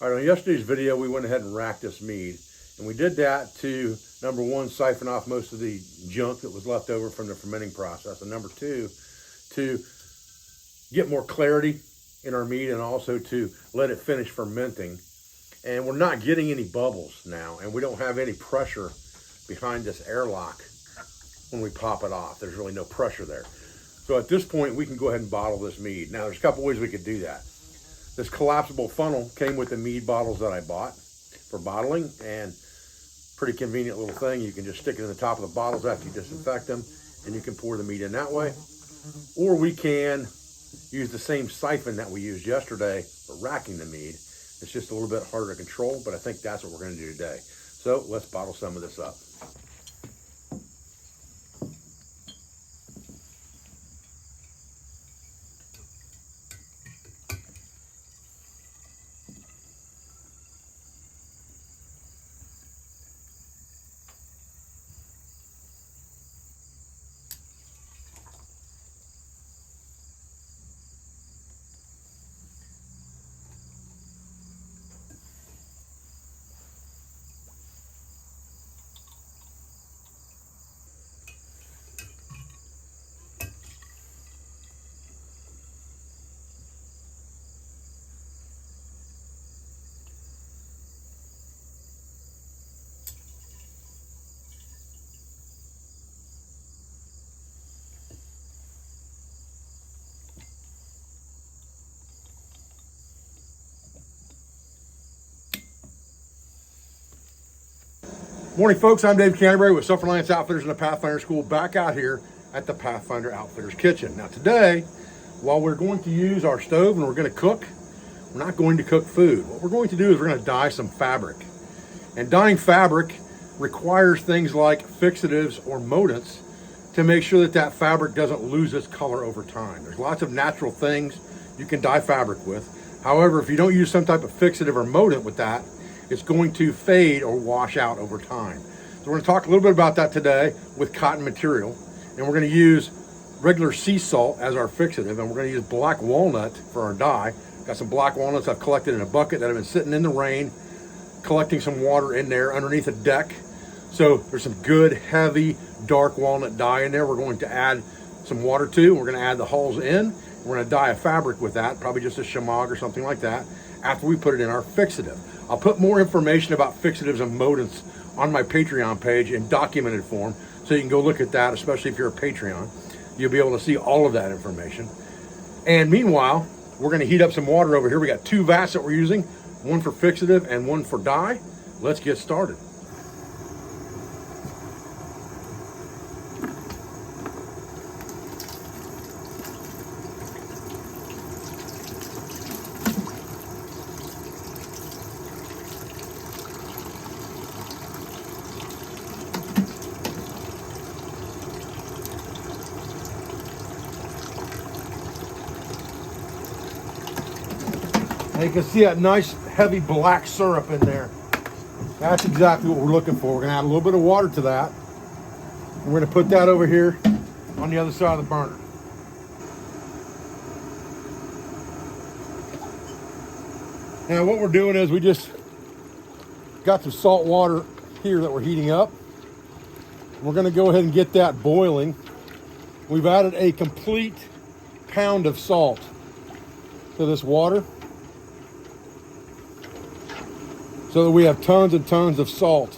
All right, on yesterday's video, we went ahead and racked this mead. And we did that to, number one, siphon off most of the junk that was left over from the fermenting process. And number two, to get more clarity in our mead and also to let it finish fermenting. And we're not getting any bubbles now, and we don't have any pressure behind this airlock when we pop it off. There's really no pressure there. So at this point, we can go ahead and bottle this mead. Now, there's a couple ways we could do that. This collapsible funnel came with the mead bottles that I bought for bottling, and pretty convenient little thing. You can just stick it in the top of the bottles after you disinfect them, and you can pour the mead in that way. Or we can use the same siphon that we used yesterday for racking the mead. It's just a little bit harder to control, but I think that's what we're going to do today. So let's bottle some of this up. Morning, folks. I'm Dave Canterbury with Self-Reliance Outfitters and the Pathfinder School, back out here at the Pathfinder Outfitters kitchen. Now today, while we're going to use our stove and we're going to cook, we're not going to cook food. What we're going to do is we're going to dye some fabric. And dyeing fabric requires things like fixatives or mordants to make sure that that fabric doesn't lose its color over time. There's lots of natural things you can dye fabric with. However, if you don't use some type of fixative or mordant with that, it's going to fade or wash out over time. So we're going to talk a little bit about that today with cotton material. And we're going to use regular sea salt as our fixative, and we're going to use black walnut for our dye. Got some black walnuts I've collected in a bucket that have been sitting in the rain, collecting some water in there underneath a deck. So there's some good, heavy, dark walnut dye in there. We're going to add some water to. We're going to add the hulls in. We're going to dye a fabric with that, probably just a shamag or something like that, after we put it in our fixative. I'll put more information about fixatives and mordants on my Patreon page in documented form, so you can go look at that, especially if you're a Patreon. You'll be able to see all of that information. And meanwhile, we're going to heat up some water over here. We got two vats that we're using, one for fixative and one for dye. Let's get started. And you can see that nice heavy black syrup in there. That's exactly what we're looking for. We're gonna add a little bit of water to that. We're gonna put that over here on the other side of the burner. Now what we're doing is we just got some salt water here that we're heating up. We're gonna go ahead and get that boiling. We've added a complete pound of salt to this water, so that we have tons and tons of salt,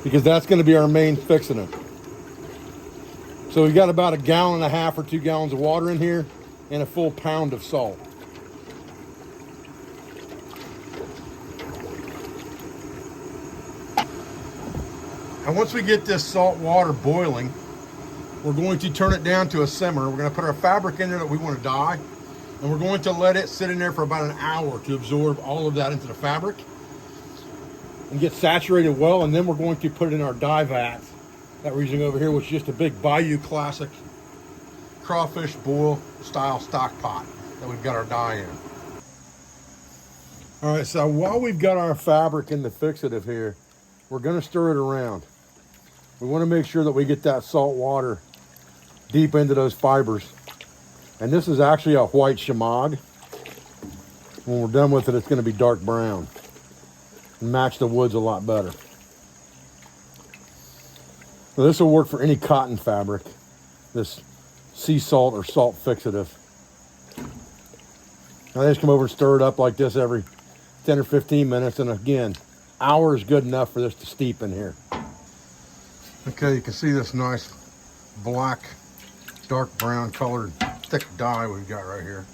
because that's going to be our main fixative. So we got about 1.5 gallons or 2 gallons of water in here and a full pound of salt. And once we get this salt water boiling, we're going to turn it down to a simmer. We're going to put our fabric in there that we want to dye, and we're going to let it sit in there for about an hour to absorb all of that into the fabric and get saturated well. And then we're going to put it in our dye vat that we're using over here, which is just a big Bayou Classic crawfish boil style stock pot that we've got our dye in. All right, so while we've got our fabric in the fixative here, we're going to stir it around. We want to make sure that we get that salt water deep into those fibers. And this is actually a white shamag. When we're done with it, it's going to be dark brown and match the woods a lot better. So this will work for any cotton fabric, this sea salt or salt fixative. Now I just come over and stir it up like this every 10 or 15 minutes, and again, hour is good enough for this to steep in here. Okay, you can see this nice black, dark brown colored thick dye we've got right here.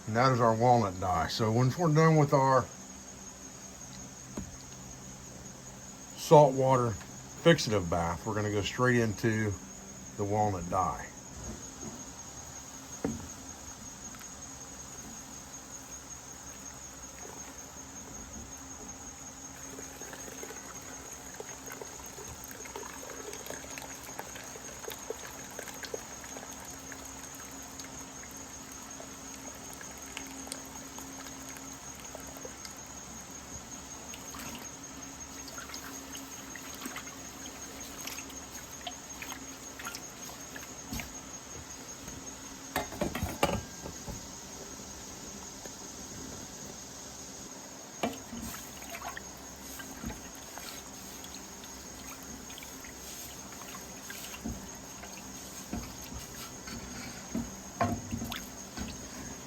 And that is our walnut dye. So once we're done with our saltwater fixative bath, we're gonna go straight into the walnut dye.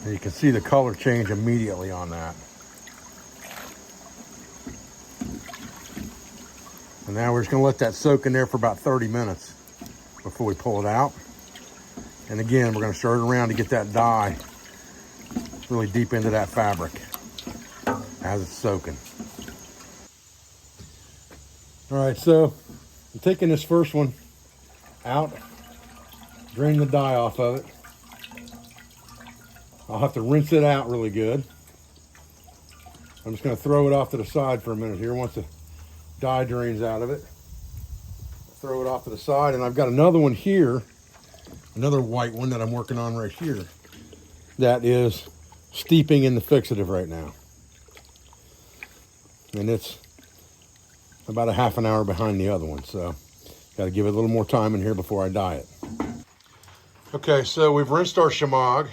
And you can see the color change immediately on that. And now we're just gonna let that soak in there for about 30 minutes before we pull it out. And again, we're gonna stir it around to get that dye really deep into that fabric as it's soaking. All right, so I'm taking this first one out, drain the dye off of it. I'll have to rinse it out really good. I'm just gonna throw it off to the side for a minute here once the dye drains out of it. Throw it off to the side, and I've got another one here, another white one that I'm working on right here that is steeping in the fixative right now. And it's about a half an hour behind the other one, so got to give it a little more time in here before I dye it. Okay, so we've rinsed our shamag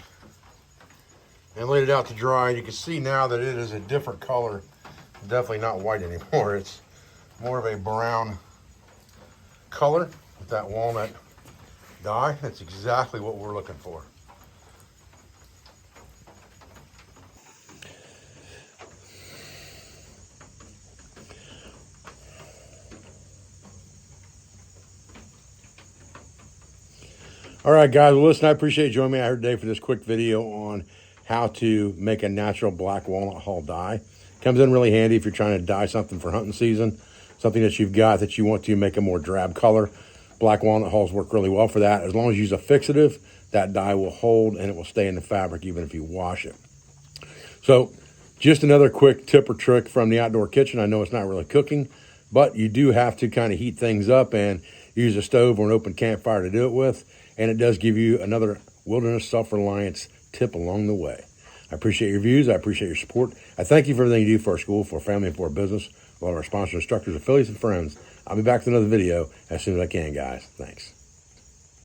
and laid it out to dry. You can see now that it is a different color. Definitely not white anymore. It's more of a brown color with that walnut dye. That's exactly what we're looking for. All right, guys, well, listen, I appreciate you joining me out here today for this quick video on how to make a natural black walnut hull dye. Comes in really handy if you're trying to dye something for hunting season, something that you've got that you want to make a more drab color. Black walnut hulls work really well for that. As long as you use a fixative, that dye will hold and it will stay in the fabric even if you wash it. So just another quick tip or trick from the outdoor kitchen. I know it's not really cooking, but you do have to kind of heat things up and use a stove or an open campfire to do it with. And it does give you another wilderness self-reliance tip along the way. I appreciate your views. I appreciate your support. I thank you for everything you do for our school, for our family, and for our business. A lot of our sponsors, instructors, affiliates, and friends. I'll be back with another video as soon as I can, guys. Thanks.